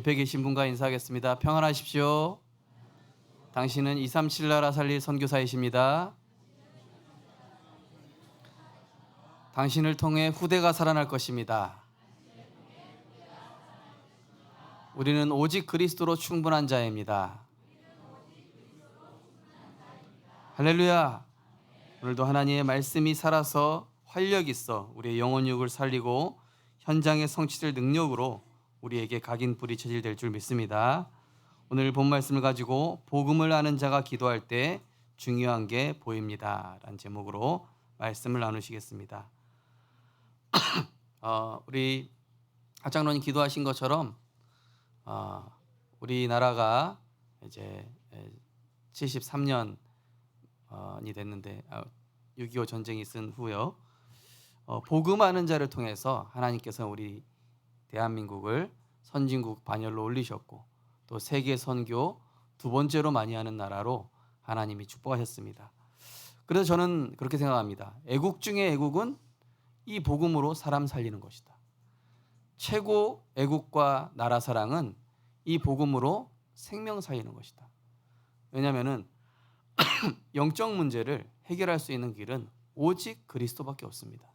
옆에 계신 분과 인사하겠습니다. 평안하십시오. 당신은 237 나라 살릴 선교사이십니다. 당신을 통해 후대가 살아날 것입니다. 우리는 오직 그리스도로 충분한 자입니다. 할렐루야. 오늘도 하나님의 말씀이 살아서 활력 있어 우리의 영혼육을 살리고 현장에 성취될 능력으로 우리에게 각인뿌리 체질될 줄 믿습니다. 오늘 본 말씀을 가지고 복음을 아는 자가 기도할 때 중요한 게 보입니다 라는 제목으로 말씀을 나누시겠습니다. 우리 학장로님 기도하신 것처럼 우리나라가 이제 73년이 됐는데 6.25 전쟁이 있은 후요. 복음하는 자를 통해서 하나님께서 우리 대한민국을 선진국 반열로 올리셨고 또 세계 선교 두 번째로 많이 하는 나라로 하나님이 축복하셨습니다. 그래서 저는 그렇게 생각합니다. 애국 중에 애국은 이 복음으로 사람 살리는 것이다. 최고 애국과 나라 사랑은 이 복음으로 생명 살리는 것이다. 왜냐하면 영적 문제를 해결할 수 있는 길은 오직 그리스도밖에 없습니다.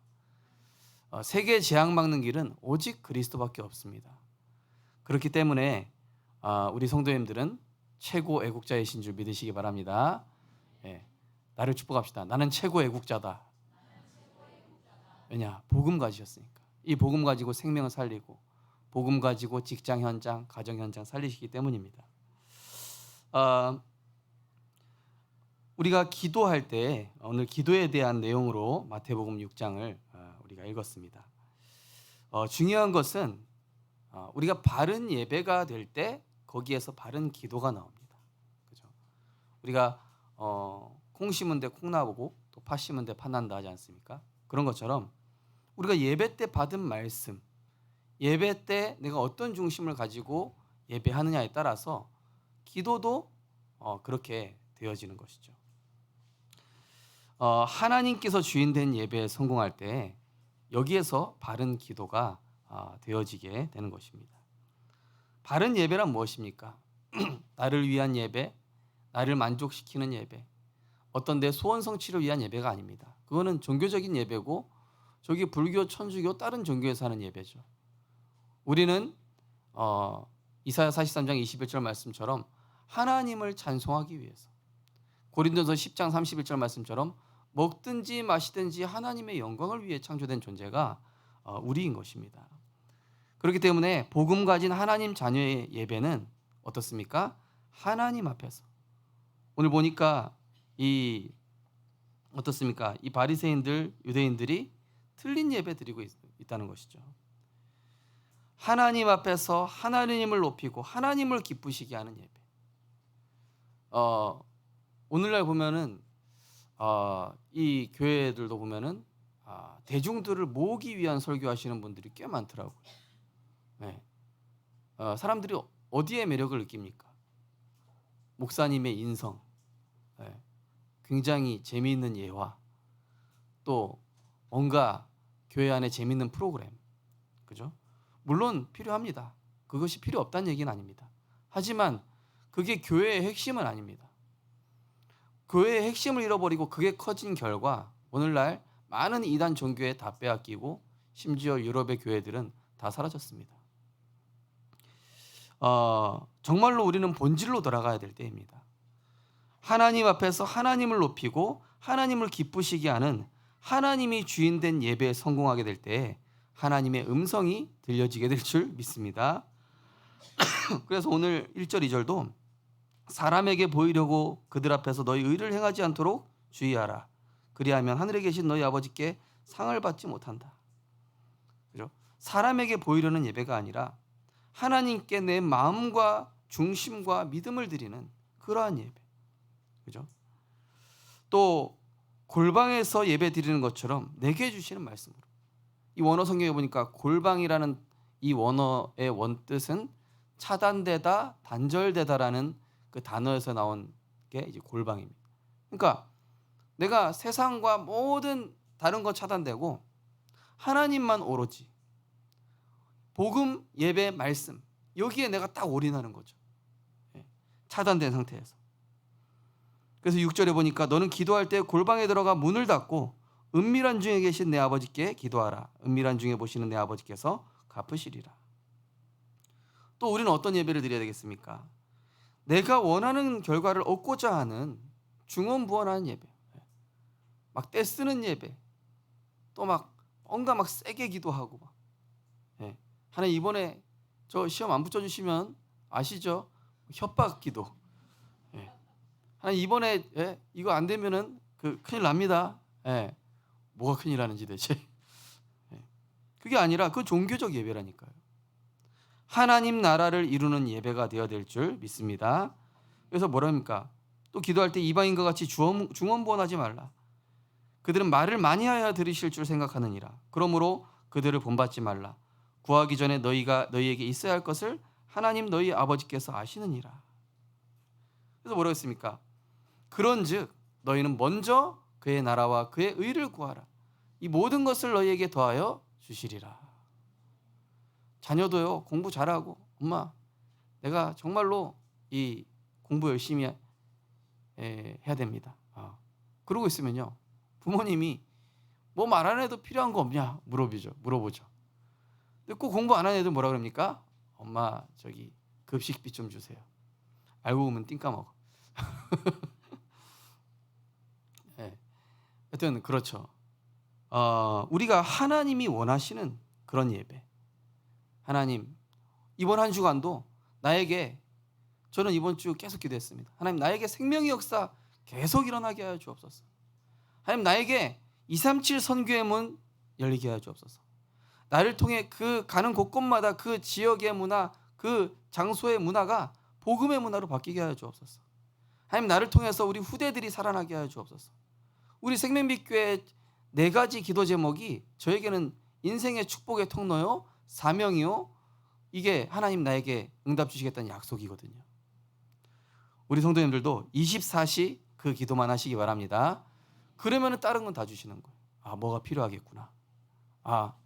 세계 재앙 막는 길은 오직 그리스도밖에 없습니다. 그렇기 때문에 우리 성도님들은 최고 애국자이신 줄 믿으시기 바랍니다. 나를 축복합시다. 나는 최고 애국자다. 왜냐? 복음 가지셨으니까. 이 복음 가지고 생명을 살리고 복음 가지고 직장 현장, 가정 현장 살리시기 때문입니다. 우리가 기도할 때 오늘 기도에 대한 내용으로 마태복음 6장을 우리가 읽었습니다. 중요한 것은 우리가 바른 예배가 될 때 거기에서 바른 기도가 나옵니다. 그죠? 우리가 콩 심은 데 콩 나오고 또 팥 심은 데 팥 난다 하지 않습니까? 그런 것처럼 우리가 예배 때 받은 말씀, 예배 때 내가 어떤 중심을 가지고 예배하느냐에 따라서 기도도 그렇게 되어지는 것이죠. 하나님께서 주인된 예배에 성공할 때 여기에서 바른 기도가 되어지게 되는 것입니다. 바른 예배란 무엇입니까? 나를 위한 예배, 나를 만족시키는 예배, 어떤 내 소원 성취를 위한 예배가 아닙니다. 그거는 종교적인 예배고 저기 불교, 천주교, 다른 종교에서 하는 예배죠. 우리는 이사야 43장 21절 말씀처럼 하나님을 찬송하기 위해서, 고린도서 10장 31절 말씀처럼 먹든지 마시든지 하나님의 영광을 위해 창조된 존재가 우리인 것입니다. 그렇기 때문에 복음 가진 하나님 자녀의 예배는 어떻습니까? 하나님 앞에서. 오늘 보니까 어떻습니까? 이 바리새인들, 유대인들이 틀린 예배 드리고 있다는 것이죠. 하나님 앞에서 하나님을 높이고 하나님을 기쁘시게 하는 예배. 오늘날 보면은 이 교회들도 보면은 대중들을 모으기 위한 설교하시는 분들이 꽤 많더라고요. 네. 사람들이 어디에 매력을 느낍니까? 목사님의 인성, 굉장히 재미있는 예화, 또 뭔가 교회 안에 재미있는 프로그램, 그죠? 물론 필요합니다. 그것이 필요 없다는 얘기는 아닙니다. 하지만 그게 교회의 핵심은 아닙니다. 교회의 핵심을 잃어버리고 그게 커진 결과 오늘날 많은 이단 종교에 다 빼앗기고 심지어 유럽의 교회들은 다 사라졌습니다. 정말로 우리는 본질로 돌아가야 될 때입니다. 하나님 앞에서 하나님을 높이고 하나님을 기쁘시게 하는 하나님이 주인된 예배에 성공하게 될 때 하나님의 음성이 들려지게 될 줄 믿습니다. 그래서 오늘 1절 2절도 사람에게 보이려고 그들 앞에서 너희 의를 행하지 않도록 주의하라. 그리하면 하늘에 계신 너희 아버지께 상을 받지 못한다. 그죠? 사람에게 보이려는 예배가 아니라 하나님께 내 마음과 중심과 믿음을 드리는 그러한 예배. 그죠? 또 골방에서 예배 드리는 것처럼 내게 주시는 말씀으로. 이 원어 성경에 보니까 골방이라는 이 원어의 원뜻은 차단되다, 단절되다라는 그 단어에서 나온 게 이제 골방입니다. 그러니까 내가 세상과 모든 다른 것 차단되고 하나님만 오로지 복음, 예배, 말씀 여기에 내가 딱 올인하는 거죠. 차단된 상태에서. 그래서 6절에 보니까 너는 기도할 때 골방에 들어가 문을 닫고 은밀한 중에 계신 내 아버지께 기도하라. 은밀한 중에 보시는 내 아버지께서 갚으시리라. 또 우리는 어떤 예배를 드려야 되겠습니까? 내가 원하는 결과를 얻고자 하는 중언부언하는 예배, 막 떼쓰는 예배, 또 막 뭔가 막 세게 기도하고 막. 하나님 이번에 저 시험 안 붙여주시면 아시죠? 협박 기도. 하나님 이번에 이거 안 되면은 큰일 납니다. 뭐가 큰일 나는지 대체. 그게 아니라 그 종교적 예배라니까요. 하나님 나라를 이루는 예배가 되어야 될 줄 믿습니다. 그래서 뭐랍니까? 또 기도할 때 이방인과 같이 중언부언하지 말라. 그들은 말을 많이 하여 들으실 줄 생각하느니라. 그러므로 그들을 본받지 말라. 구하기 전에 너희에게 있어야 할 것을 하나님 너희 아버지께서 아시느니라. 그래서 뭐라고 했습니까? 그런즉 너희는 먼저 그의 나라와 그의 의를 구하라. 이 모든 것을 너희에게 더하여 주시리라. 자녀도요, 공부 잘하고, 엄마 내가 정말로 이 공부 열심히 해야 됩니다. 그러고 있으면요, 부모님이 뭐 말 안 해도 필요한 거 없냐 물어보죠. 근데 꼭 공부 안 하는 애들 뭐라 그럽니까? 엄마 저기 급식비 좀 주세요. 알고 보면 띵 까먹어. 하여튼 그렇죠. 우리가 하나님이 원하시는 그런 예배. 하나님 이번 한 주간도 저는 이번 주 계속 기도했습니다. 하나님 나에게 생명의 역사 계속 일어나게 하여 주옵소서. 하나님 나에게 237 선교의 문 열리게 하여 주옵소서. 나를 통해 그 가는 곳곳마다 그 지역의 문화, 그 장소의 문화가 복음의 문화로 바뀌게 하여 주옵소서. 하나님 나를 통해서 우리 후대들이 살아나게 하여 주옵소서. 우리 생명빛교회 4가지 기도 제목이 저에게는 인생의 축복의 통로요, 사명이요, 이게 하나님 나에게 응답 주시겠다는 약속이거든요. 우리 성도님들도 24시 그 기도만 하시기 바랍니다. 그러면 다른 건 다 주시는 거예요. 뭐가 필요하겠구나.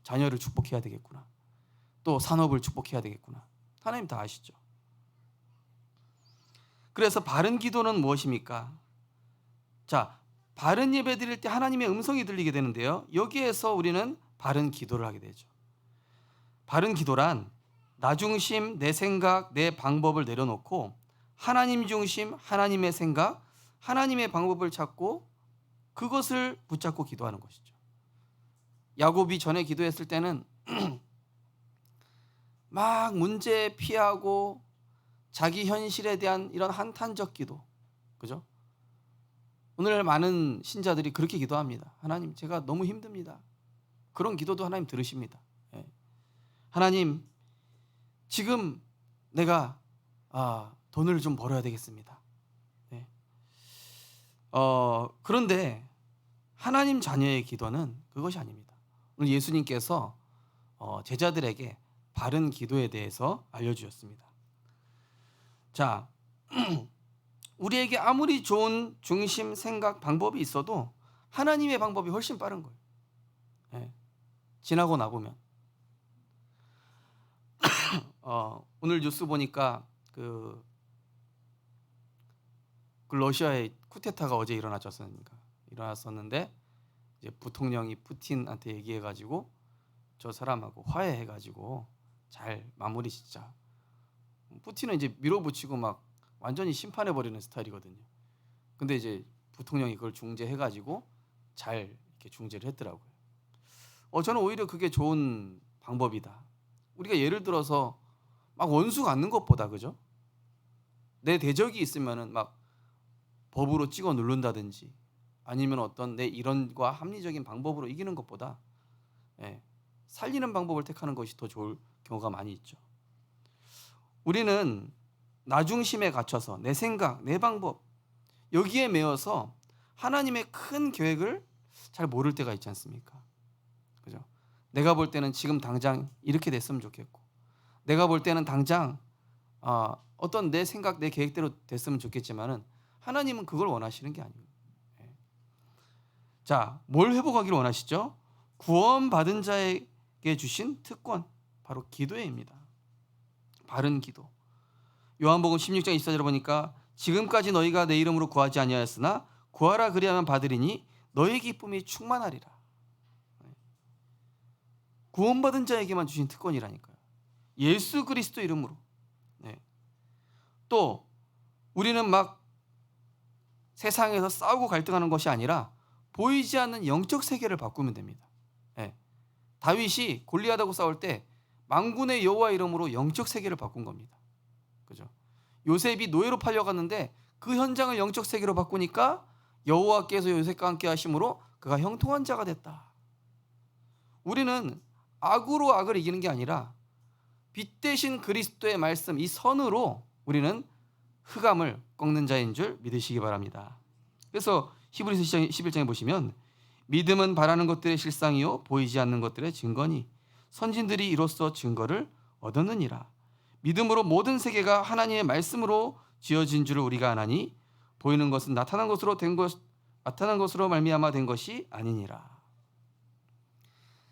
자녀를 축복해야 되겠구나. 또 산업을 축복해야 되겠구나. 하나님 다 아시죠. 그래서 바른 기도는 무엇입니까? 자, 바른 예배 드릴 때 하나님의 음성이 들리게 되는데요, 여기에서 우리는 바른 기도를 하게 되죠. 바른 기도란 나 중심, 내 생각, 내 방법을 내려놓고 하나님 중심, 하나님의 생각, 하나님의 방법을 찾고 그것을 붙잡고 기도하는 것이죠. 야곱이 전에 기도했을 때는 막 문제 피하고 자기 현실에 대한 이런 한탄적 기도, 그죠? 오늘 많은 신자들이 그렇게 기도합니다. 하나님 제가 너무 힘듭니다. 그런 기도도 하나님 들으십니다. 하나님 지금 내가 돈을 좀 벌어야 되겠습니다. 그런데 하나님 자녀의 기도는 그것이 아닙니다. 오늘 예수님께서 제자들에게 바른 기도에 대해서 알려주셨습니다. 자, 우리에게 아무리 좋은 중심, 생각, 방법이 있어도 하나님의 방법이 훨씬 빠른 거예요. 지나고 나보면. 오늘 뉴스 보니까 그 러시아의 쿠데타가 어제 일어났었는데 이제 부통령이 푸틴한테 얘기해가지고 저 사람하고 화해해가지고 잘 마무리 짓자. 푸틴은 이제 밀어붙이고 막 완전히 심판해버리는 스타일이거든요. 근데 이제 부통령이 그걸 중재해가지고 잘 이렇게 중재를 했더라고요. 저는 오히려 그게 좋은 방법이다. 우리가 예를 들어서 막 원수 갖는 것보다, 그죠? 내 대적이 있으면은 막 법으로 찍어 누른다든지 아니면 어떤 내 이론과 합리적인 방법으로 이기는 것보다 살리는 방법을 택하는 것이 더 좋을 경우가 많이 있죠. 우리는 나 중심에 갇혀서 내 생각, 내 방법 여기에 매여서 하나님의 큰 계획을 잘 모를 때가 있지 않습니까? 그죠? 내가 볼 때는 지금 당장 이렇게 됐으면 좋겠고, 내가 볼 때는 당장 어떤 내 생각, 내 계획대로 됐으면 좋겠지만은 하나님은 그걸 원하시는 게 아니에요. 자, 뭘 회복하기를 원하시죠? 구원받은 자에게 주신 특권, 바로 기도회입니다. 바른 기도. 요한복음 16장 24절을 보니까 지금까지 너희가 내 이름으로 구하지 아니하였으나 구하라 그리하면 받으리니 너희 기쁨이 충만하리라. 구원받은 자에게만 주신 특권이라니까요. 예수 그리스도 이름으로. 네. 또 우리는 막 세상에서 싸우고 갈등하는 것이 아니라 보이지 않는 영적 세계를 바꾸면 됩니다. 네. 다윗이 골리앗하고 싸울 때 만군의 여호와 이름으로 영적 세계를 바꾼 겁니다. 그죠? 요셉이 노예로 팔려갔는데 그 현장을 영적 세계로 바꾸니까 여호와께서 요셉과 함께 하심으로 그가 형통한 자가 됐다. 우리는 악으로 악을 이기는 게 아니라 빛 대신 그리스도의 말씀, 이 선으로 우리는 흑암을 꺾는 자인 줄 믿으시기 바랍니다. 그래서 히브리서 11장에 보시면 믿음은 바라는 것들의 실상이요 보이지 않는 것들의 증거니 선진들이 이로써 증거를 얻었느니라. 믿음으로 모든 세계가 하나님의 말씀으로 지어진 줄을 우리가 아나니 보이는 것은 나타난 것으로 말미암아 된 것이 아니니라.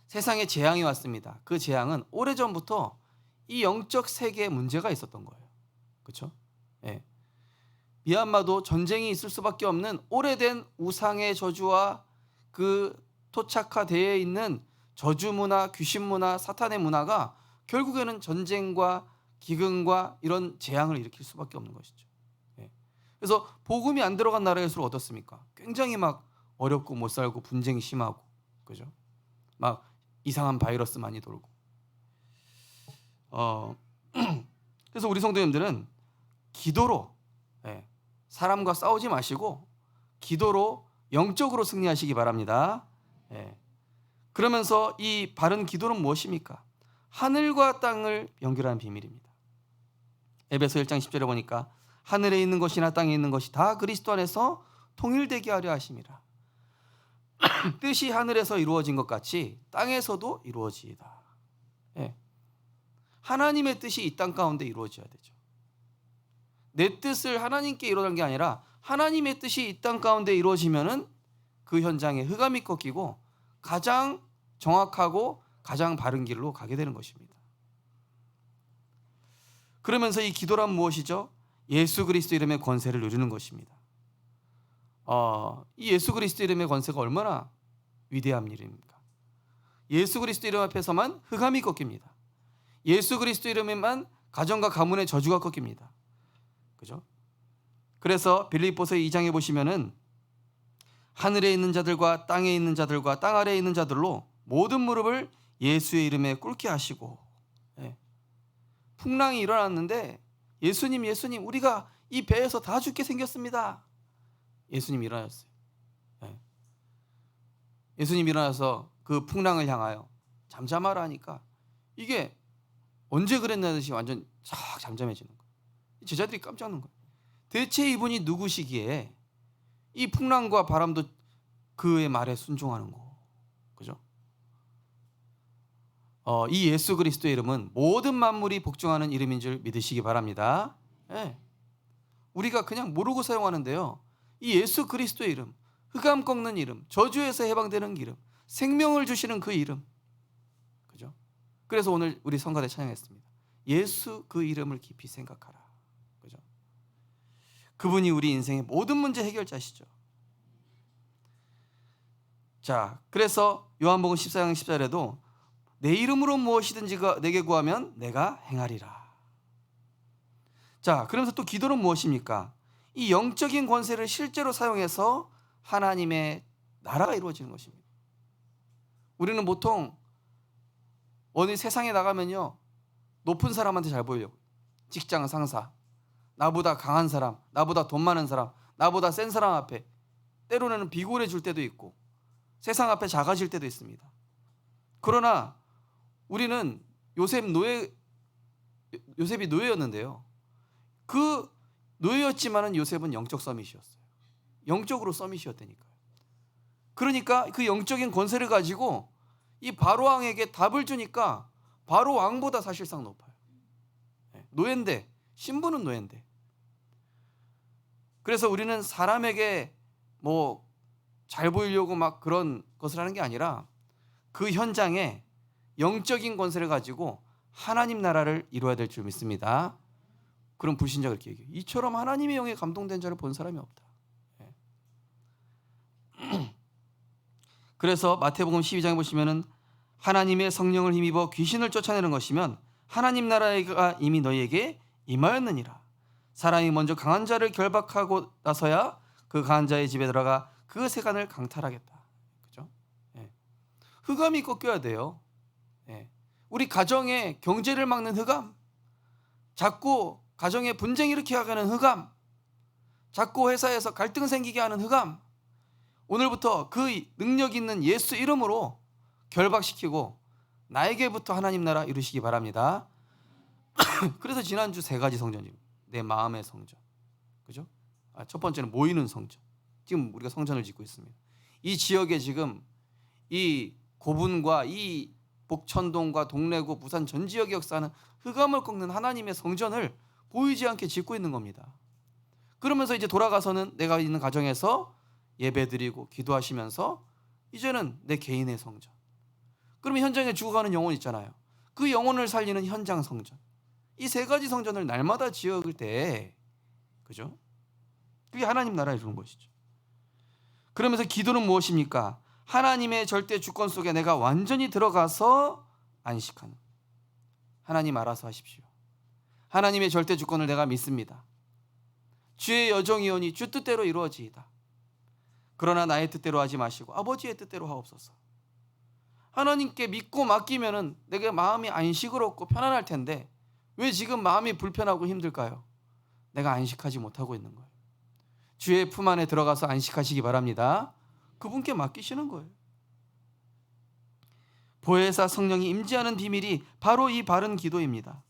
세상에 재앙이 왔습니다. 그 재앙은 오래전부터 이 영적 세계에 문제가 있었던 거예요. 그렇죠? 예. 미얀마도 전쟁이 있을 수밖에 없는 오래된 우상의 저주와 그 토착화되어 있는 저주 문화, 귀신 문화, 사탄의 문화가 결국에는 전쟁과 기근과 이런 재앙을 일으킬 수밖에 없는 것이죠. 예. 그래서 복음이 안 들어간 나라일수록 어떻습니까? 굉장히 막 어렵고 못 살고 분쟁이 심하고, 그죠? 막 이상한 바이러스 많이 돌고. 그래서 우리 성도님들은 기도로, 예, 사람과 싸우지 마시고 기도로 영적으로 승리하시기 바랍니다. 예. 그러면서 이 바른 기도는 무엇입니까? 하늘과 땅을 연결하는 비밀입니다. 에베소 1장 10절에 보니까 하늘에 있는 것이나 땅에 있는 것이 다 그리스도 안에서 통일되게 하려 하심이라. 뜻이 하늘에서 이루어진 것 같이 땅에서도 이루어지이다. 예. 하나님의 뜻이 이 땅 가운데 이루어져야 되죠. 내 뜻을 하나님께 이루어가는 게 아니라 하나님의 뜻이 이 땅 가운데 이루어지면은 그 현장에 흑암이 꺾이고 가장 정확하고 가장 바른 길로 가게 되는 것입니다. 그러면서 이 기도란 무엇이죠? 예수 그리스도 이름의 권세를 누리는 것입니다. 이 예수 그리스도 이름의 권세가 얼마나 위대한 일입니까? 예수 그리스도 이름 앞에서만 흑암이 꺾입니다. 예수 그리스도 이름에만 가정과 가문의 저주가 꺾입니다. 그죠? 그래서 빌립보서 2장에 보시면은 하늘에 있는 자들과 땅에 있는 자들과 땅 아래에 있는 자들로 모든 무릎을 예수의 이름에 꿇게 하시고, 예. 풍랑이 일어났는데 예수님 우리가 이 배에서 다 죽게 생겼습니다. 예수님 일어났어요. 예. 예수님 일어나서 그 풍랑을 향하여 잠잠하라 하니까 이게 언제 그랬냐는 듯이 완전 싹 잠잠해지는 거예요. 제자들이 깜짝 놀란 거예요. 대체 이분이 누구시기에 이 풍랑과 바람도 그의 말에 순종하는 거, 그죠? 이 예수 그리스도의 이름은 모든 만물이 복종하는 이름인 줄 믿으시기 바랍니다. 예. 우리가 그냥 모르고 사용하는데요, 이 예수 그리스도의 이름, 흑암 꺾는 이름, 저주에서 해방되는 이름, 생명을 주시는 그 이름, 그죠? 그래서 오늘 우리 성가대 찬양했습니다. 예수 그 이름을 깊이 생각하라. 그죠? 그분이 우리 인생의 모든 문제 해결자시죠. 자, 그래서 요한복음 14장 10절에도 내 이름으로 무엇이든지 내게 구하면 내가 행하리라. 자, 그러면서 또 기도는 무엇입니까? 이 영적인 권세를 실제로 사용해서 하나님의 나라가 이루어지는 것입니다. 우리는 보통 어느 세상에 나가면요, 높은 사람한테 잘 보이려고, 직장 상사, 나보다 강한 사람, 나보다 돈 많은 사람, 나보다 센 사람 앞에 때로는 비굴해 줄 때도 있고 세상 앞에 작아질 때도 있습니다. 그러나 우리는 요셉이 노예였는데요, 그 노예였지만은 요셉은 영적 서밋이었어요. 영적으로 서밋이었다니까요. 그러니까 그 영적인 권세를 가지고 이 바로 왕에게 답을 주니까 바로 왕보다 사실상 높아요. 노예인데, 신분은 노예인데. 그래서 우리는 사람에게 뭐 잘 보이려고 막 그런 것을 하는 게 아니라 그 현장에 영적인 권세를 가지고 하나님 나라를 이루어야 될 줄 믿습니다. 그럼 불신자가 이렇게 얘기해요. 이처럼 하나님의 영에 감동된 자를 본 사람이 없다. 그래서 마태복음 12장에 보시면은 하나님의 성령을 힘입어 귀신을 쫓아내는 것이면 하나님 나라가 이미 너희에게 임하였느니라. 사람이 먼저 강한 자를 결박하고 나서야 그 강한 자의 집에 들어가 그 세간을 강탈하겠다. 그죠? 흑암이 꺾여야 돼요. 우리 가정의 경제를 막는 흑암, 자꾸 가정에 분쟁 일으키게 하는 흑암, 자꾸 회사에서 갈등 생기게 하는 흑암, 오늘부터 그 능력 있는 예수 이름으로 결박시키고 나에게부터 하나님 나라 이루시기 바랍니다. 그래서 지난주 3가지 성전입니다. 내 마음의 성전, 그죠? 첫 번째는 모이는 성전. 지금 우리가 성전을 짓고 있습니다. 이 지역에 지금 이 고분과 이 복천동과 동래구, 부산 전 지역에 역사하는 흑암을 꺾는 하나님의 성전을 보이지 않게 짓고 있는 겁니다. 그러면서 이제 돌아가서는 내가 있는 가정에서 예배드리고 기도하시면서 이제는 내 개인의 성전. 그러면 현장에 죽어가는 영혼 있잖아요. 그 영혼을 살리는 현장 성전. 이 3가지 성전을 날마다 지을 때, 그죠? 그게 하나님 나라에 이루는 것이죠. 그러면서 기도는 무엇입니까? 하나님의 절대 주권 속에 내가 완전히 들어가서 안식하는. 하나님 알아서 하십시오. 하나님의 절대 주권을 내가 믿습니다. 주의 여정이오니 주 뜻대로 이루어지이다. 그러나 나의 뜻대로 하지 마시고 아버지의 뜻대로 하옵소서. 하나님께 믿고 맡기면은 내게 마음이 안식을 얻고 편안할 텐데 왜 지금 마음이 불편하고 힘들까요? 내가 안식하지 못하고 있는 거예요. 주의 품 안에 들어가서 안식하시기 바랍니다. 그분께 맡기시는 거예요. 보혜사 성령이 임재하는 비밀이 바로 이 바른 기도입니다.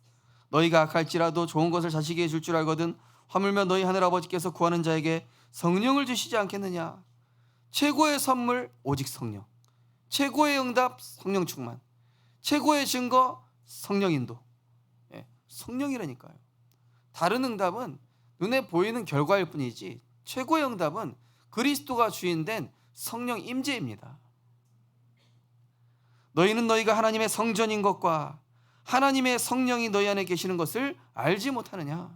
너희가 악할지라도 좋은 것을 자식에게 줄 줄 알거든 하물며 너희 하늘아버지께서 구하는 자에게 성령을 주시지 않겠느냐. 최고의 선물 오직 성령, 최고의 응답 성령 충만, 최고의 증거 성령 인도. 성령이라니까요. 다른 응답은 눈에 보이는 결과일 뿐이지 최고의 응답은 그리스도가 주인된 성령 임재입니다. 너희는 너희가 하나님의 성전인 것과 하나님의 성령이 너희 안에 계시는 것을 알지 못하느냐.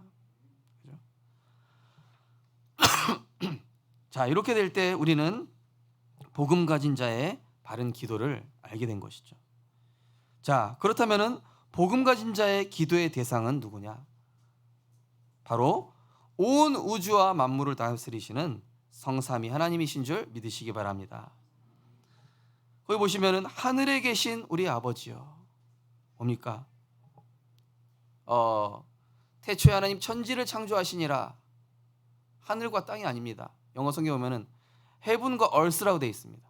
자, 이렇게 될 때 우리는 복음 가진 자의 바른 기도를 알게 된 것이죠. 자, 그렇다면은 복음 가진 자의 기도의 대상은 누구냐? 바로 온 우주와 만물을 다스리시는 성삼위 하나님이신 줄 믿으시기 바랍니다. 거기 보시면은 하늘에 계신 우리 아버지요. 뭡니까? 태초에 하나님 천지를 창조하시니라. 하늘과 땅이 아닙니다. 영어 성경에 보면은 heaven과 earth라고 되어 있습니다.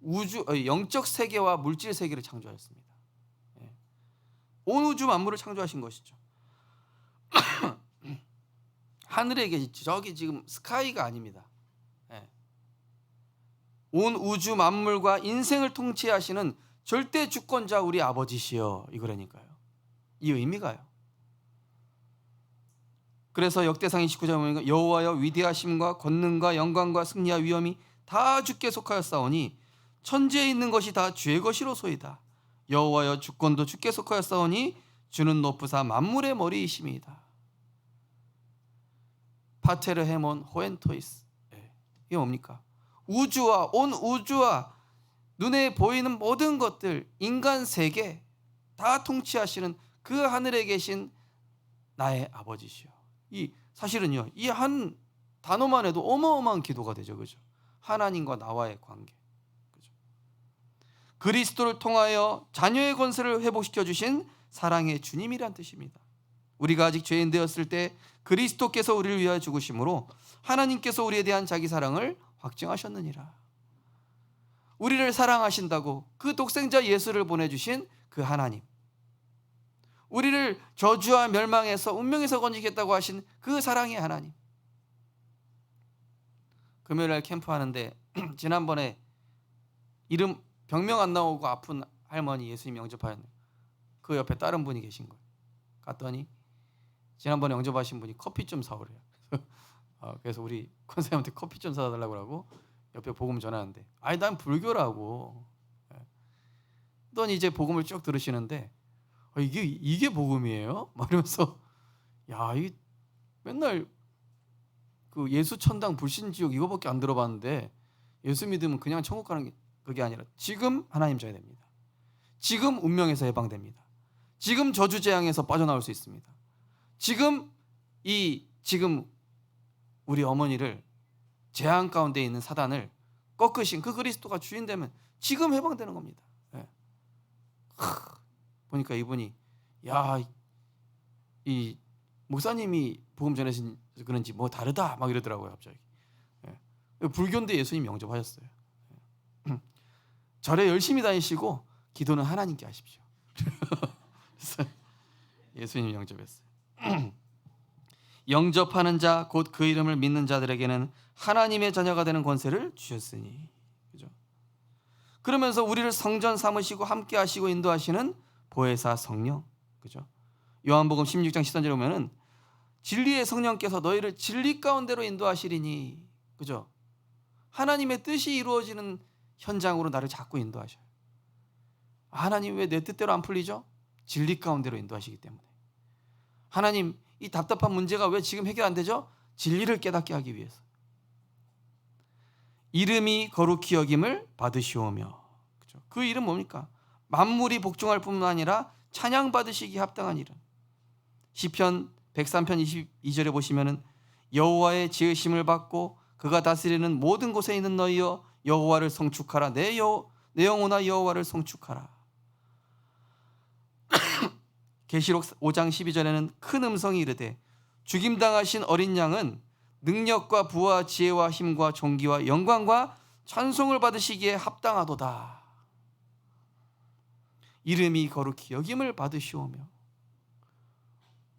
우주, 영적 세계와 물질 세계를 창조하였습니다. 온 우주 만물을 창조하신 것이죠. 하늘에 계시죠. 저기 지금 스카이가 아닙니다. 온 우주 만물과 인생을 통치하시는 절대 주권자 우리 아버지시여. 이거라니까요. 이 의미가요. 그래서 역대상 29장 보면 여호와여 위대하심과 권능과 영광과 승리와 위엄이 다 주께 속하였사오니 천지에 있는 것이 다 주의 것이로소이다. 여호와여 주권도 주께 속하였사오니 주는 높으사 만물의 머리이심이다. 파테르 헤몬 호엔토이스. 이게 뭡니까? 우주와 온 우주와 눈에 보이는 모든 것들, 인간 세계 다 통치하시는 그 하늘에 계신 나의 아버지시여. 이 사실은요, 이 한 단어만 해도 어마어마한 기도가 되죠, 그죠? 하나님과 나와의 관계, 그죠? 그리스도를 통하여 자녀의 권세를 회복시켜 주신 사랑의 주님이란 뜻입니다. 우리가 아직 죄인 되었을 때 그리스도께서 우리를 위하여 죽으심으로 하나님께서 우리에 대한 자기 사랑을 확증하셨느니라. 우리를 사랑하신다고 그 독생자 예수를 보내주신 그 하나님, 우리를 저주와 멸망에서 운명에서 건지겠다고 하신 그 사랑의 하나님. 금요일날 캠프하는데 지난번에 이름 병명 안 나오고 아픈 할머니 예수님 영접하였는데 그 옆에 다른 분이 계신 거예요. 갔더니 지난번에 영접하신 분이 커피 좀 사오래요. 그래서 우리 권사님한테 커피 좀 사달라고 하고 옆에 복음 전하는데, 아니 난 불교라고. 이제 복음을 쭉 들으시는데 이게 복음이에요? 막 이러면서 이 맨날 그 예수 천당 불신 지옥 이거밖에 안 들어봤는데 예수 믿으면 그냥 천국 가는 게 그게 아니라 지금 하나님 자야 됩니다. 지금 운명에서 해방됩니다. 지금 저주 재앙에서 빠져나올 수 있습니다. 지금 우리 어머니를 재앙 가운데 있는 사단을 꺾으신 그 그리스도가 주인 되면 지금 해방되는 겁니다. 예. 보니까 이분이 이 목사님이 복음 전하신 그런지 뭐 다르다 막 이러더라고요 갑자기. 예. 불교인데 예수님 영접하셨어요. 예. 절에 열심히 다니시고 기도는 하나님께 하십시오. 그래서 예수님 영접했어요. 영접하는 자 곧 그 이름을 믿는 자들에게는 하나님의 자녀가 되는 권세를 주셨으니. 그죠? 그러면서 우리를 성전 삼으시고 함께 하시고 인도하시는 보혜사 성령. 그죠? 요한복음 16장 13절에 보면은 진리의 성령께서 너희를 진리 가운데로 인도하시리니. 그죠? 하나님의 뜻이 이루어지는 현장으로 나를 자꾸 인도하셔요. 하나님 왜 내 뜻대로 안 풀리죠? 진리 가운데로 인도하시기 때문에. 하나님 이 답답한 문제가 왜 지금 해결 안 되죠? 진리를 깨닫게 하기 위해서. 이름이 거룩히 여김을 받으시오며. 그죠? 그 이름 뭡니까? 만물이 복종할 뿐만 아니라 찬양 받으시기 합당한 이름. 시편 103편 22절에 보시면은 여호와의 지으심을 받고 그가 다스리는 모든 곳에 있는 너희여 여호와를 성축하라. 내 영혼아 여호와를 성축하라. 계시록 5장 12절에는 큰 음성이 이르되 죽임당하신 어린 양은 능력과 부와 지혜와 힘과 존귀와 영광과 찬송을 받으시기에 합당하도다. 이름이 거룩히 여김을 받으시오며.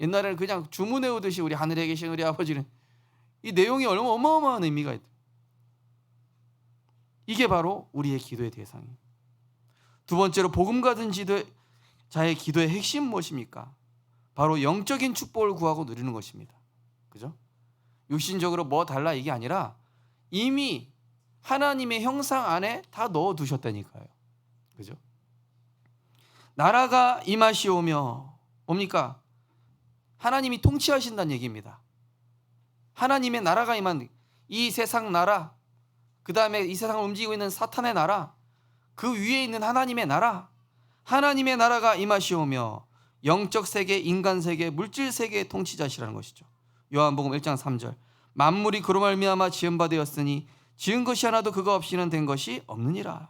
옛날에는 그냥 주문해 오듯이 우리 하늘에 계신 우리 아버지는 이 내용이 얼마나 어마어마한 의미가 있다. 이게 바로 우리의 기도의 대상이에요. 두 번째로 복음 가진 자의 기도의 핵심 무엇입니까? 바로 영적인 축복을 구하고 누리는 것입니다. 그죠? 육신적으로 뭐 달라 이게 아니라 이미 하나님의 형상 안에 다 넣어두셨다니까요. 그죠? 나라가 임하시오며 뭡니까? 하나님이 통치하신다는 얘기입니다. 하나님의 나라가 임한 이 세상 나라, 그 다음에 이 세상을 움직이고 있는 사탄의 나라, 그 위에 있는 하나님의 나라, 하나님의 나라가 임하시오며 영적 세계, 인간 세계, 물질 세계의 통치자시라는 것이죠. 요한복음 1장 3절 만물이 그로 말미암아 지은 바 되었으니 지은 것이 하나도 그가 없이는 된 것이 없느니라.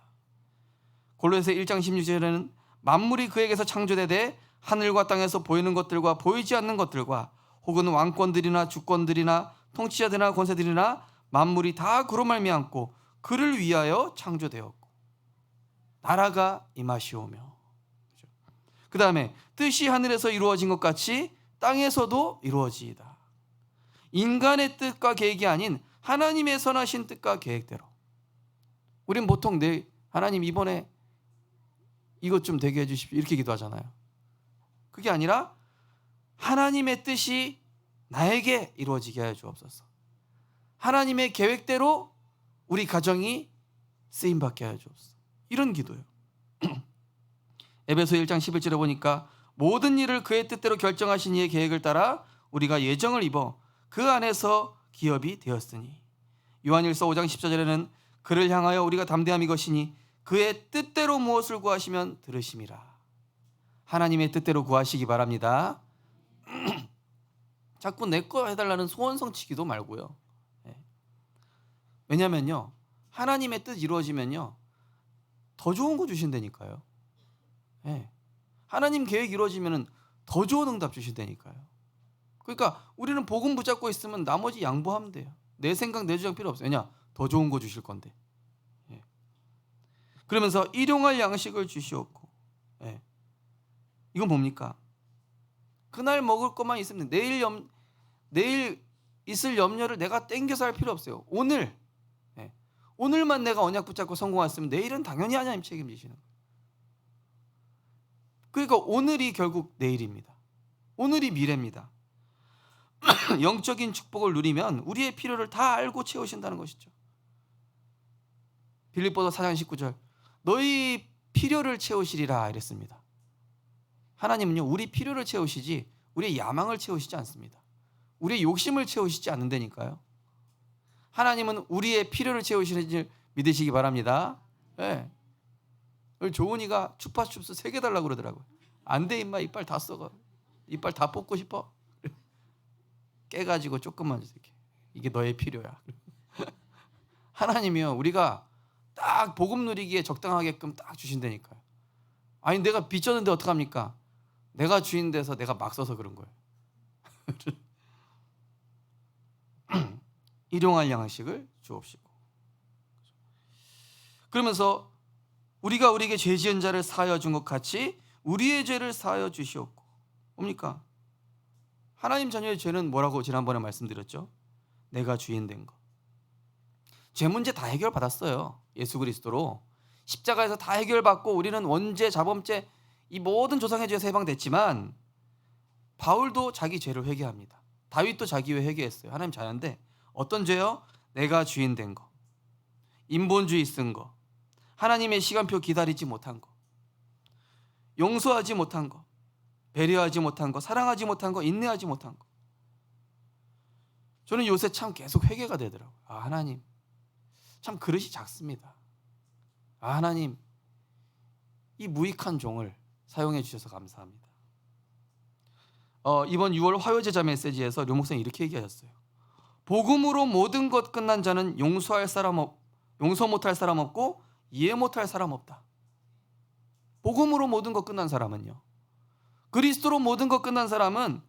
골로새 1장 16절에는 만물이 그에게서 창조되되 하늘과 땅에서 보이는 것들과 보이지 않는 것들과 혹은 왕권들이나 주권들이나 통치자들이나 권세들이나 만물이 다 그로 말미암고 그를 위하여 창조되었고 나라가 임하시오며. 그 다음에 뜻이 하늘에서 이루어진 것 같이 땅에서도 이루어지이다. 인간의 뜻과 계획이 아닌 하나님의 선하신 뜻과 계획대로. 우린 보통 하나님 이번에 이것 좀 되게 해주십시오 이렇게 기도하잖아요. 그게 아니라 하나님의 뜻이 나에게 이루어지게 하여 주옵소서. 하나님의 계획대로 우리 가정이 쓰임받게 하여 주옵소서. 이런 기도예요. 에베소 1장 11절에 보니까 모든 일을 그의 뜻대로 결정하신 이의 계획을 따라 우리가 예정을 입어 그 안에서 기업이 되었으니. 요한일서 5장 14절에는 그를 향하여 우리가 담대함이 것이니 그의 뜻대로 무엇을 구하시면 들으심이라. 하나님의 뜻대로 구하시기 바랍니다. 자꾸 내 거 해달라는 소원 성취기도 말고요. 왜냐면요 하나님의 뜻 이루어지면요 더 좋은 거 주신다니까요. 하나님 계획 이루어지면 더 좋은 응답 주신다니까요. 그러니까 우리는 복음 붙잡고 있으면 나머지 양보하면 돼요. 내 생각 내 주장 필요 없어요. 왜냐? 더 좋은 거 주실 건데. 그러면서 일용할 양식을 주시옵고. 이건 뭡니까? 그날 먹을 것만 있으면 내일 있을 염려를 내가 땡겨서 할 필요 없어요. 오늘만 내가 언약 붙잡고 성공했으면 내일은 당연히 하나님 책임지시는 거예요. 그러니까 오늘이 결국 내일입니다. 오늘이 미래입니다. 영적인 축복을 누리면 우리의 필요를 다 알고 채우신다는 것이죠. 빌립보서 4장 19절 너희 필요를 채우시리라 이랬습니다. 하나님은요, 우리 필요를 채우시지 우리의 야망을 채우시지 않습니다. 우리의 욕심을 채우시지 않는다니까요. 하나님은 우리의 필요를 채우시는 줄 믿으시기 바랍니다. 예. 오늘 조은이가 추파춥스 3개 달라고 그러더라고요. 안 돼 임마, 이빨 다 썩어. 이빨 다 뽑고 싶어. 깨가지고 조금만 주세요. 이게 너의 필요야. 하나님이요, 우리가 딱 복음 누리기에 적당하게끔 딱 주신다니까요. 아니 내가 빚졌는데 어떡합니까? 내가 주인 돼서 내가 막 써서 그런 거예요. 일용할 양식을 주옵시고. 그러면서 우리가 우리에게 죄 지은 자를 사하여 준 것 같이 우리의 죄를 사하여 주시옵고. 뭡니까? 하나님 자녀의 죄는 뭐라고 지난번에 말씀드렸죠? 내가 주인 된 거. 죄 문제 다 해결받았어요. 예수 그리스도로 십자가에서 다 해결받고 우리는 원죄, 자범죄, 이 모든 조상의 죄에서 해방됐지만 바울도 자기 죄를 회개합니다. 다윗도 자기 죄 회개했어요. 하나님 자녀인데 어떤 죄요? 내가 주인 된 거, 인본주의 쓴 거, 하나님의 시간표 기다리지 못한 거, 용서하지 못한 거, 배려하지 못한 거, 사랑하지 못한 거, 인내하지 못한 거. 저는 요새 참 계속 회개가 되더라고요. 아, 하나님 참 그릇이 작습니다. 아, 하나님 이 무익한 종을 사용해 주셔서 감사합니다. 이번 6월 화요제자 메시지에서 료 목사님 이렇게 얘기하셨어요. 복음으로 모든 것 끝난 자는 용서 못할 사람 없고 이해 못할 사람 없다. 복음으로 모든 것 끝난 사람은요, 그리스도로 모든 것 끝난 사람은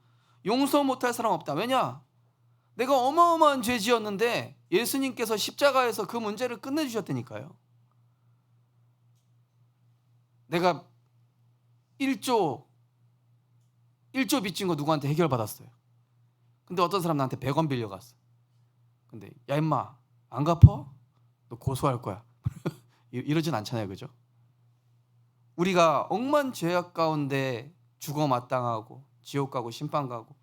용서 못할 사람 없다. 왜냐? 내가 어마어마한 죄 지었는데 예수님께서 십자가에서 그 문제를 끝내주셨다니까요. 내가 1조 빚진 거 누구한테 해결받았어요. 근데 어떤 사람 나한테 100원 빌려갔어. 근데 야 임마 안 갚어? 너 고소할 거야. 이러진 않잖아요, 그죠? 우리가 억만 죄악 가운데 죽어 마땅하고 지옥 가고 심판 가고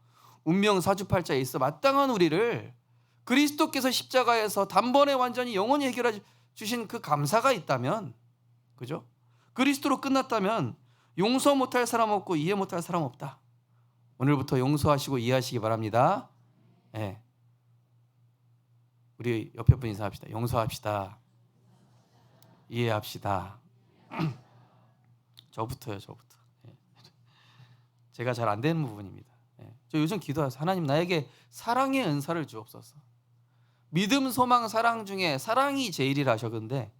운명 사주팔자에 있어 마땅한 우리를 그리스도께서 십자가에서 단번에 완전히 영원히 해결해 주신 그 감사가 있다면, 그죠? 그리스도로 끝났다면 용서 못할 사람 없고 이해 못할 사람 없다. 오늘부터 용서하시고 이해하시기 바랍니다. 네. 우리 옆에 분 인사합시다. 용서합시다. 이해합시다. 저부터. 네. 제가 잘 안 되는 부분입니다. 네. 저 요즘 기도해서 하나님 나에게 사랑의 은사를 주옵소서. 믿음, 소망, 사랑 중에 사랑이 제일이라 하셨는데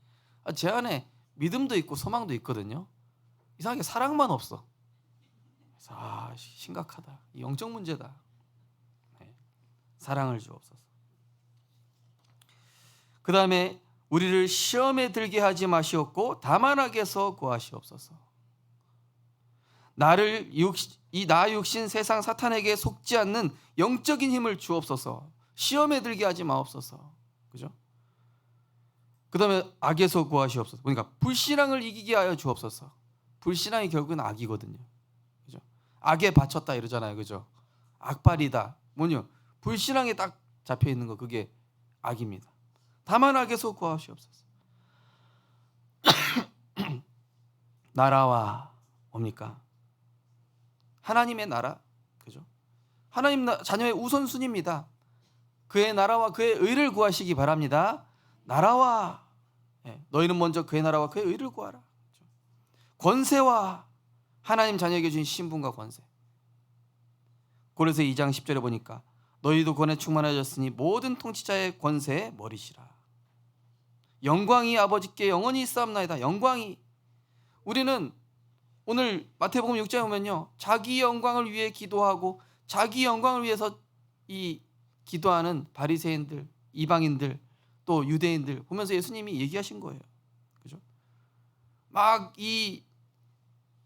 제 안에 믿음도 있고 소망도 있거든요. 이상하게 사랑만 없어. 그래서 심각하다. 영적 문제다. 네. 사랑을 주옵소서. 그 다음에 우리를 시험에 들게 하지 마시옵고 다만 악에서 구하시옵소서. 나 육신 세상 사탄에게 속지 않는 영적인 힘을 주옵소서. 시험에 들게 하지 마옵소서. 그죠? 그 다음에 악에서 구하시옵소서. 그러니까 불신앙을 이기게 하여 주옵소서. 불신앙이 결국은 악이거든요. 그죠? 악에 바쳤다 이러잖아요. 그죠? 악발이다. 뭐냐? 불신앙에 딱 잡혀 있는 거, 그게 악입니다. 다만 악에서 구하시옵소서. 나라와 뭡니까? 하나님의 나라. 그죠? 하나님 자녀의 우선순위입니다. 그의 나라와 그의 의를 구하시기 바랍니다. 나라와, 너희는 먼저 그의 나라와 그의 의를 구하라. 권세와 하나님 자녀에게 주신 신분과 권세. 고린도서 2장 10절에 보니까 너희도 권에 충만하였으니 모든 통치자의 권세에 머리시라. 영광이 아버지께 영원히 있사옵나이다. 영광이. 우리는 오늘 마태복음 6장에 보면요, 자기 영광을 위해 기도하고 자기 영광을 위해서 이 기도하는 바리새인들, 이방인들, 또 유대인들 보면서 예수님이 얘기하신 거예요. 그죠? 막 이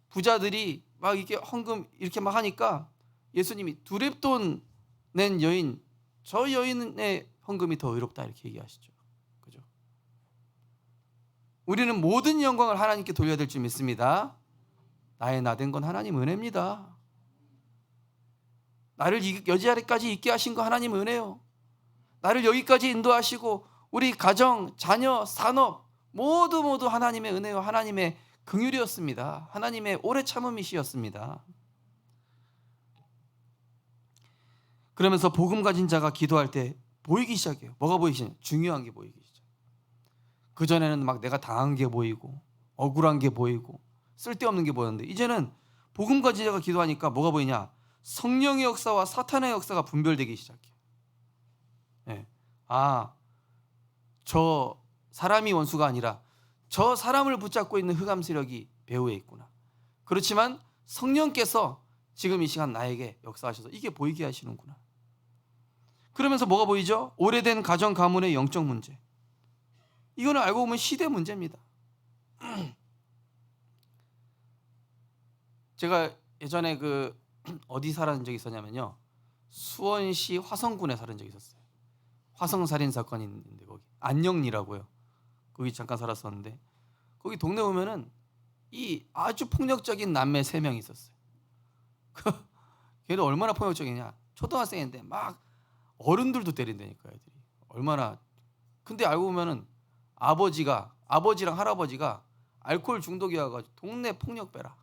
부자들이 막 이렇게 헌금 이렇게 막 하니까 예수님이 두렙돈 낸 여인, 저 여인의 헌금이 더 의롭다 이렇게 얘기하시죠. 그죠? 우리는 모든 영광을 하나님께 돌려야 될 줄 믿습니다. 나의 나된 건 하나님 은혜입니다. 나를 여기까지 있게 하신 거 하나님 은혜요. 나를 여기까지 인도하시고 우리 가정, 자녀, 산업 모두 하나님의 은혜요. 하나님의 긍휼이었습니다. 하나님의 오래 참음이시였습니다. 그러면서 복음 가진 자가 기도할 때 보이기 시작해요. 뭐가 보이기 시작해요? 중요한 게 보이기 시작해요. 그전에는 막 내가 당한 게 보이고 억울한 게 보이고 쓸데없는 게 보였는데 이제는 복음 가진 자가 기도하니까 뭐가 보이냐? 성령의 역사와 사탄의 역사가 분별되기 시작해요. 네. 아, 저 사람이 원수가 아니라 저 사람을 붙잡고 있는 흑암 세력이 배후에 있구나. 그렇지만 성령께서 지금 이 시간 나에게 역사하셔서 이게 보이게 하시는구나. 그러면서 뭐가 보이죠? 오래된 가정 가문의 영적 문제. 이거는 알고 보면 시대 문제입니다. 제가 예전에 어디 살았는 적이 있었냐면요, 수원시 화성군에 살은 적이 있었어요. 화성살인 사건이 있는데 거기 안영리라고요. 거기 잠깐 살았었는데 거기 동네 오면은 이 아주 폭력적인 남매 3명이 있었어요. 걔도 얼마나 폭력적이냐? 초등학생인데 막 어른들도 때린다니까 애들이. 얼마나. 근데 알고 보면은 아버지랑 할아버지가 알코올 중독이어가지고 동네 폭력배라.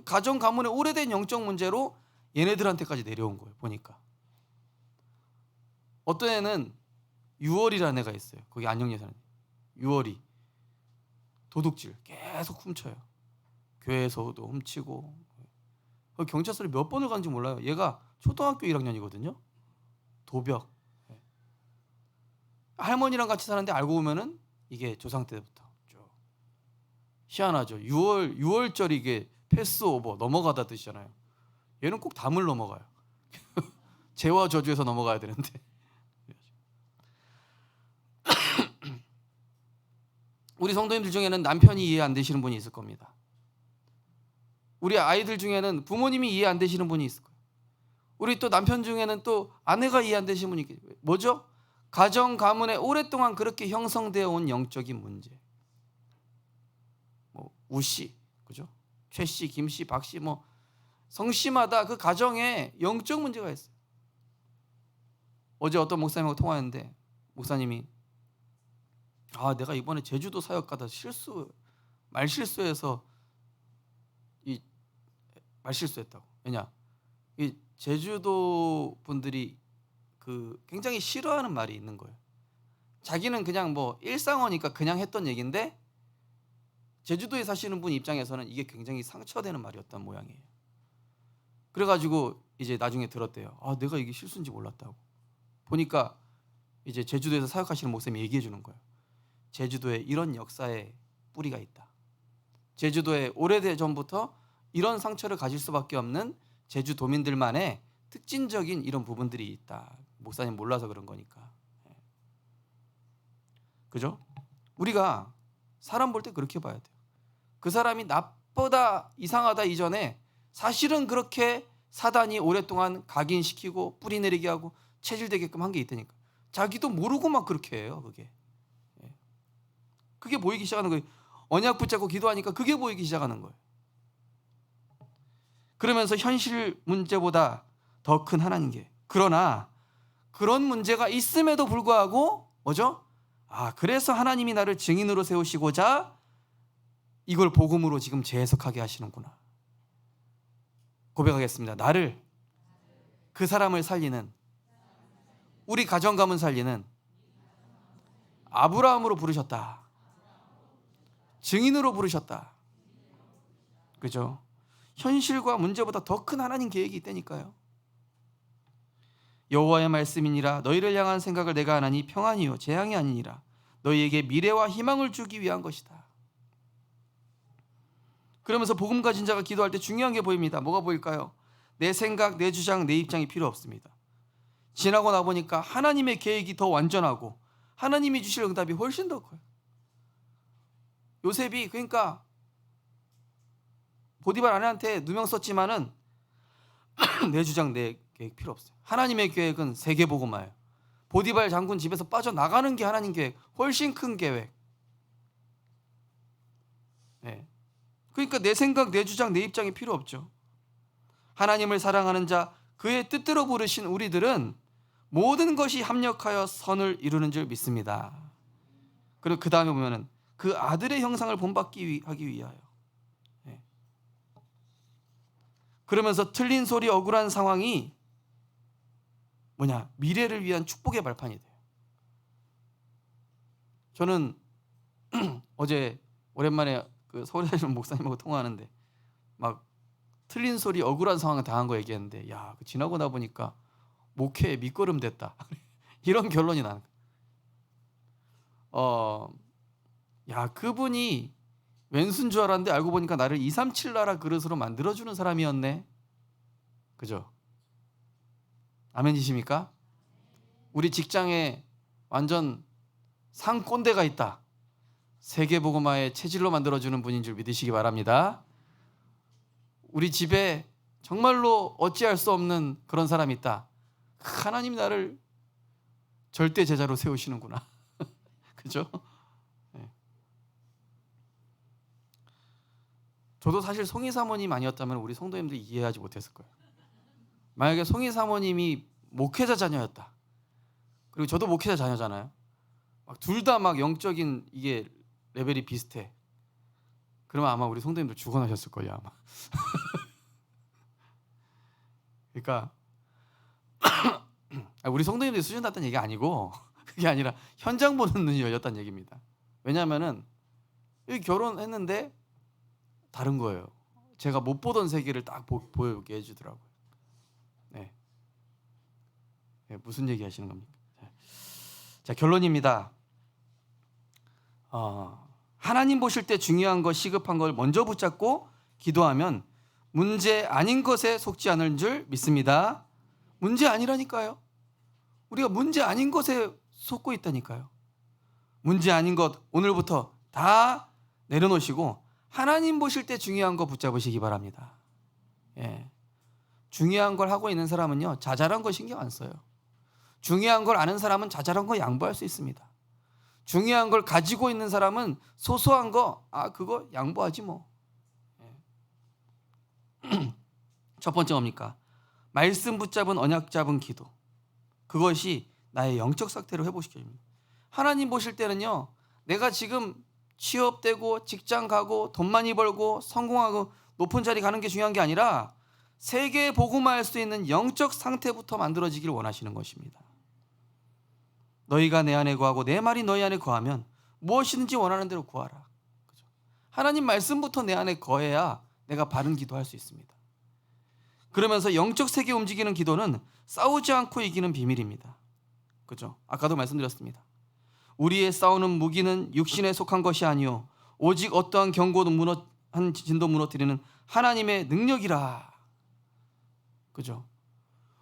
가정 가문의 오래된 영적 문제로 얘네들한테까지 내려온 거예요. 보니까 어떤 애는 유월이라는 애가 있어요. 거기 안영리에 사는 유월이 도둑질 계속 훔쳐요. 교회에서도 훔치고. 경찰서를 몇 번을 간지 몰라요. 얘가 초등학교 1학년이거든요. 도벽. 할머니랑 같이 사는데 알고 보면은 이게 조상 때부터 쭉 희한하죠. 6월절 이게 패스오버 넘어가다 뜻이잖아요. 얘는 꼭 담을 넘어가요. 죄와 저주에서 넘어가야 되는데. 우리 성도님들 중에는 남편이 이해 안 되시는 분이 있을 겁니다. 우리 아이들 중에는 부모님이 이해 안 되시는 분이 있을 거예요. 우리 또 남편 중에는 또 아내가 이해 안 되시는 분이 있겠죠. 뭐죠? 가정 가문에 오랫동안 그렇게 형성되어 온 영적인 문제. 뭐 우씨, 그죠? 최씨, 김씨, 박씨, 뭐 성씨마다 그 가정에 영적 문제가 있어요. 어제 어떤 목사님하고 통화했는데 목사님이 내가 이번에 제주도 사역 가다 말실수해서 말실수했다고. 왜냐? 이 제주도 분들이 굉장히 싫어하는 말이 있는 거예요. 자기는 그냥 뭐 일상어니까 그냥 했던 얘기인데 제주도에 사시는 분 입장에서는 이게 굉장히 상처되는 말이었단 모양이에요. 그래가지고 이제 나중에 들었대요. 내가 이게 실수인지 몰랐다고. 보니까 이제 제주도에서 사역하시는 목사님이 얘기해 주는 거예요. 제주도에 이런 역사의 뿌리가 있다. 제주도에 오래전부터 이런 상처를 가질 수밖에 없는 제주도민들만의 특징적인 이런 부분들이 있다. 목사님 몰라서 그런 거니까. 그죠? 우리가 사람 볼 때 그렇게 봐야 돼요. 그 사람이 나쁘다, 이상하다 이전에 사실은 그렇게 사단이 오랫동안 각인시키고 뿌리 내리게 하고 체질되게끔 한 게 있다니까. 자기도 모르고 막 그렇게 해요. 그게 보이기 시작하는 거예요. 언약 붙잡고 기도하니까 그게 보이기 시작하는 거예요. 그러면서 현실 문제보다 더 큰 하나님 계획. 그러나 그런 문제가 있음에도 불구하고 뭐죠? 그래서 하나님이 나를 증인으로 세우시고자 이걸 복음으로 지금 재해석하게 하시는구나. 고백하겠습니다. 나를 그 사람을 살리는, 우리 가정 가문 살리는 아브라함으로 부르셨다. 증인으로 부르셨다. 그죠? 현실과 문제보다 더 큰 하나님 계획이 있다니까요. 여호와의 말씀이니라. 너희를 향한 생각을 내가 하나니 평안이요 재앙이 아니니라. 너희에게 미래와 희망을 주기 위한 것이다. 그러면서 복음 가진 자가 기도할 때 중요한 게 보입니다. 뭐가 보일까요? 내 생각, 내 주장, 내 입장이 필요 없습니다. 지나고 나보니까 하나님의 계획이 더 완전하고 하나님이 주실 응답이 훨씬 더 커요. 요셉이 그러니까 보디발 아내한테 누명 썼지만은 내 주장, 내 계획 필요 없어요. 하나님의 계획은 세계복음화예요. 보디발 장군 집에서 빠져나가는 게 하나님 계획, 훨씬 큰 계획. 그러니까 내 생각, 내 주장, 내 입장이 필요 없죠. 하나님을 사랑하는 자, 그의 뜻대로 부르신 우리들은 모든 것이 합력하여 선을 이루는 줄 믿습니다. 그리고 그 다음에 보면은 그 아들의 형상을 본받기 하기 위하여. 예. 그러면서 틀린 소리 억울한 상황이 뭐냐? 미래를 위한 축복의 발판이 돼요. 저는 어제 오랜만에 그 서울에 사시는 목사님하고 통화하는데 막 틀린 소리 억울한 상황을 당한 거 얘기했는데, 야, 지나고 나 보니까 목회의 밑거름 됐다. 이런 결론이 나는 거예요. 야, 그분이 왼수인 줄 알았는데 알고 보니까 나를 237 나라 그릇으로 만들어주는 사람이었네. 그죠? 아멘이십니까? 우리 직장에 완전 상꼰대가 있다. 세계복음화의 체질로 만들어주는 분인 줄 믿으시기 바랍니다. 우리 집에 정말로 어찌할 수 없는 그런 사람이 있다. 하나님 나를 절대 제자로 세우시는구나. 그죠? 네. 저도 사실 송이 사모님 아니었다면 우리 성도님들이 이해하지 못했을 거예요. 만약에 송이 사모님이 목회자 자녀였다. 그리고 저도 목회자 자녀잖아요. 둘 다 막 영적인 이게 레벨이 비슷해. 그러면 아마 우리 성도님들 죽어나셨을 거예요, 아마. 그러니까 우리 성도님들이 수준 났다는 얘기 아니고, 그게 아니라 현장 보는 눈이 열렸다는 얘기입니다. 왜냐하면은 여기 결혼했는데 다른 거예요. 제가 못 보던 세계를 딱 보여게 해주더라고요. 네. 네, 무슨 얘기 하시는 겁니까? 자, 결론입니다. 하나님 보실 때 중요한 것, 시급한 걸 먼저 붙잡고 기도하면 문제 아닌 것에 속지 않을 줄 믿습니다. 문제 아니라니까요. 우리가 문제 아닌 것에 속고 있다니까요. 문제 아닌 것 오늘부터 다 내려놓으시고 하나님 보실 때 중요한 거 붙잡으시기 바랍니다. 예. 중요한 걸 하고 있는 사람은요, 자잘한 거 신경 안 써요. 중요한 걸 아는 사람은 자잘한 거 양보할 수 있습니다. 중요한 걸 가지고 있는 사람은 소소한 거, 그거 양보하지 뭐. 첫 번째 뭡니까? 말씀 붙잡은 언약 잡은 기도. 그것이 나의 영적 상태를 회복시켜줍니다. 하나님 보실 때는요, 내가 지금 취업되고 직장 가고 돈 많이 벌고 성공하고 높은 자리 가는 게 중요한 게 아니라 세계에 복음화할 수 있는 영적 상태부터 만들어지길 원하시는 것입니다. 너희가 내 안에 거하고 내 말이 너희 안에 거하면 무엇이든지 원하는 대로 구하라. 그죠? 하나님 말씀부터 내 안에 거해야 내가 바른 기도할 수 있습니다. 그러면서 영적 세계 움직이는 기도는 싸우지 않고 이기는 비밀입니다. 그죠? 아까도 말씀드렸습니다. 우리의 싸우는 무기는 육신에 속한 것이 아니요 오직 어떠한 경고도 한 진도 무너뜨리는 하나님의 능력이라. 그죠?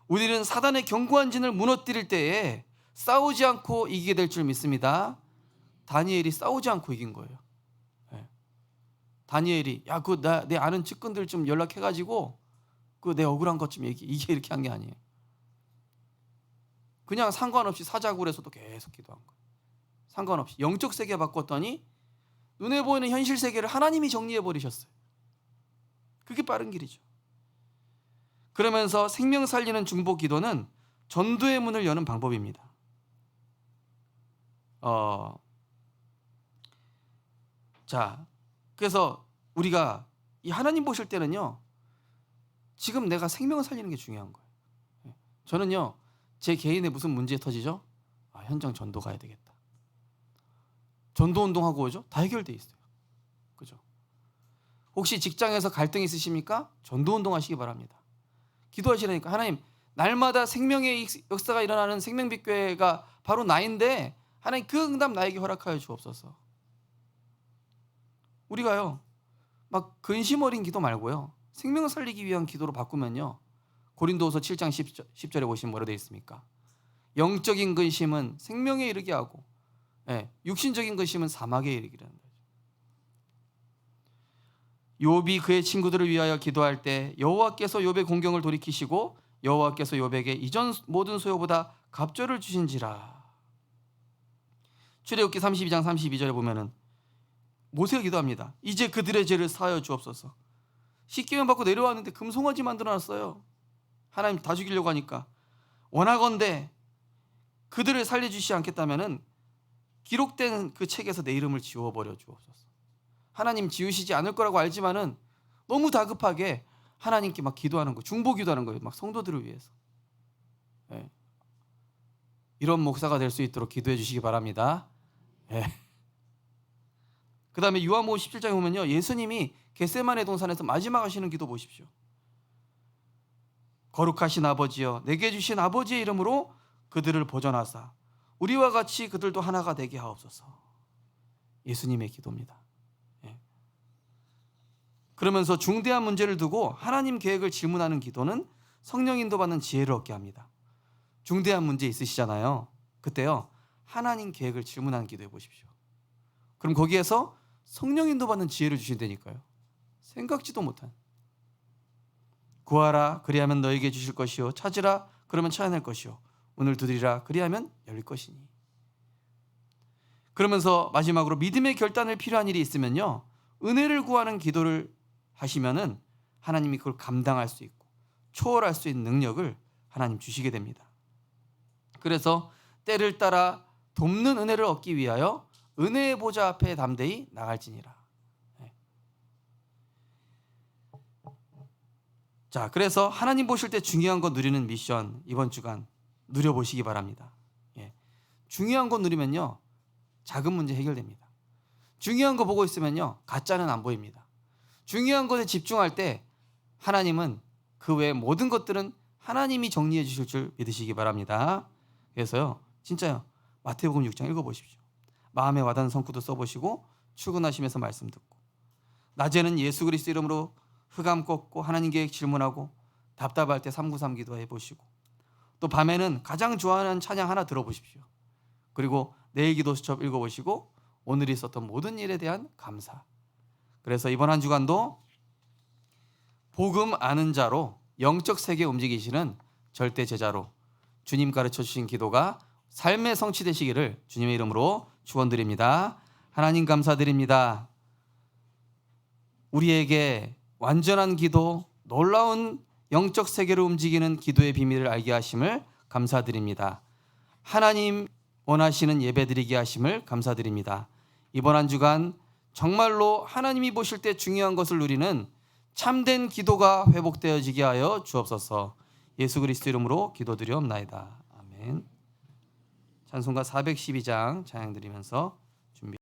우리는 사단의 견고한 진을 무너뜨릴 때에 싸우지 않고 이기게 될 줄 믿습니다. 다니엘이 싸우지 않고 이긴 거예요. 네. 다니엘이 내 아는 측근들 좀 연락해가지고 내 억울한 것 좀 이게 이렇게 한 게 아니에요. 그냥 상관없이 사자굴에서도 계속 기도한 거예요. 상관없이 영적 세계 바꿨더니 눈에 보이는 현실 세계를 하나님이 정리해 버리셨어요. 그게 빠른 길이죠. 그러면서 생명 살리는 중보 기도는 전도의 문을 여는 방법입니다. 자, 그래서 우리가 이 하나님 보실 때는요, 지금 내가 생명을 살리는 게 중요한 거예요. 저는요, 제 개인의 무슨 문제 터지죠? 현장 전도 가야 되겠다. 전도 운동하고 오죠? 다 해결돼 있어요. 그죠? 혹시 직장에서 갈등 있으십니까? 전도 운동 하시기 바랍니다. 기도하시라니까. 하나님, 날마다 생명의 역사가 일어나는 생명빛교회가 바로 나인데 하나님 그 응답 나에게 허락하여 주옵소서. 우리가요, 막 근심 어린 기도 말고요, 생명을 살리기 위한 기도로 바꾸면요, 고린도후서 7장 10절에 보시면 뭐라 되어 있습니까? 영적인 근심은 생명에 이르게 하고 육신적인 근심은 사막에 이르기라는 거죠. 욥이 그의 친구들을 위하여 기도할 때 여호와께서 욥의 공경을 돌이키시고 여호와께서 욥에게 이전 모든 소요보다 갑절을 주신지라. 출애굽기 32장 32절에 보면은 모세가 기도합니다. 이제 그들의 죄를 사하여 주옵소서. 십계명 받고 내려왔는데 금송아지 만들어놨어요. 하나님 다 죽이려고 하니까 원하건대 그들을 살려주시지 않겠다면은 기록된 그 책에서 내 이름을 지워버려 주옵소서. 하나님 지우시지 않을 거라고 알지만은 너무 다급하게 하나님께 막 기도하는 거, 중보 기도하는 거예요. 막 성도들을 위해서. 예. 이런 목사가 될 수 있도록 기도해 주시기 바랍니다. 예. 그 다음에 요한복음 17장에 보면요, 예수님이 겟세마네 동산에서 마지막 하시는 기도 보십시오. 거룩하신 아버지여, 내게 주신 아버지의 이름으로 그들을 보존하사 우리와 같이 그들도 하나가 되게 하옵소서. 예수님의 기도입니다. 예. 그러면서 중대한 문제를 두고 하나님 계획을 질문하는 기도는 성령 인도받는 지혜를 얻게 합니다. 중대한 문제 있으시잖아요. 그때요, 하나님 계획을 질문하는 기도해 보십시오. 그럼 거기에서 성령 인도받는 지혜를 주신다니까요. 생각지도 못한. 구하라 그리하면 너에게 주실 것이요, 찾으라 그러면 찾아낼 것이요, 오늘 두드리라 그리하면 열릴 것이니. 그러면서 마지막으로 믿음의 결단을 필요한 일이 있으면요, 은혜를 구하는 기도를 하시면은 하나님이 그걸 감당할 수 있고 초월할 수 있는 능력을 하나님 주시게 됩니다. 그래서 때를 따라 돕는 은혜를 얻기 위하여 은혜의 보좌 앞에 담대히 나갈지니라. 자, 그래서 하나님 보실 때 중요한 거 누리는 미션, 이번 주간 누려보시기 바랍니다. 예. 중요한 거 누리면요, 작은 문제 해결됩니다. 중요한 거 보고 있으면요, 가짜는 안 보입니다. 중요한 것에 집중할 때 하나님은 그 외의 모든 것들은 하나님이 정리해 주실 줄 믿으시기 바랍니다. 그래서요, 진짜요, 마태복음 6장 읽어보십시오. 마음에 와닿는 성구도 써보시고 출근하시면서 말씀 듣고, 낮에는 예수 그리스도 이름으로 흑암 꺾고 하나님 계획 질문하고 답답할 때 393 기도해 보시고, 또 밤에는 가장 좋아하는 찬양 하나 들어보십시오. 그리고 내일 기도 수첩 읽어보시고 오늘 있었던 모든 일에 대한 감사. 그래서 이번 한 주간도 복음 아는 자로 영적 세계 움직이시는 절대 제자로 주님 가르쳐 주신 기도가 삶의 성취 되시기를 주님의 이름으로 축원드립니다. 하나님 감사드립니다. 우리에게 완전한 기도, 놀라운 영적 세계로 움직이는 기도의 비밀을 알게 하심을 감사드립니다. 하나님 원하시는 예배드리게 하심을 감사드립니다. 이번 한 주간 정말로 하나님이 보실 때 중요한 것을 누리는 참된 기도가 회복되어지게 하여 주옵소서. 예수 그리스도 이름으로 기도드리옵나이다. 아멘. 찬송가 412장 찬양 드리면서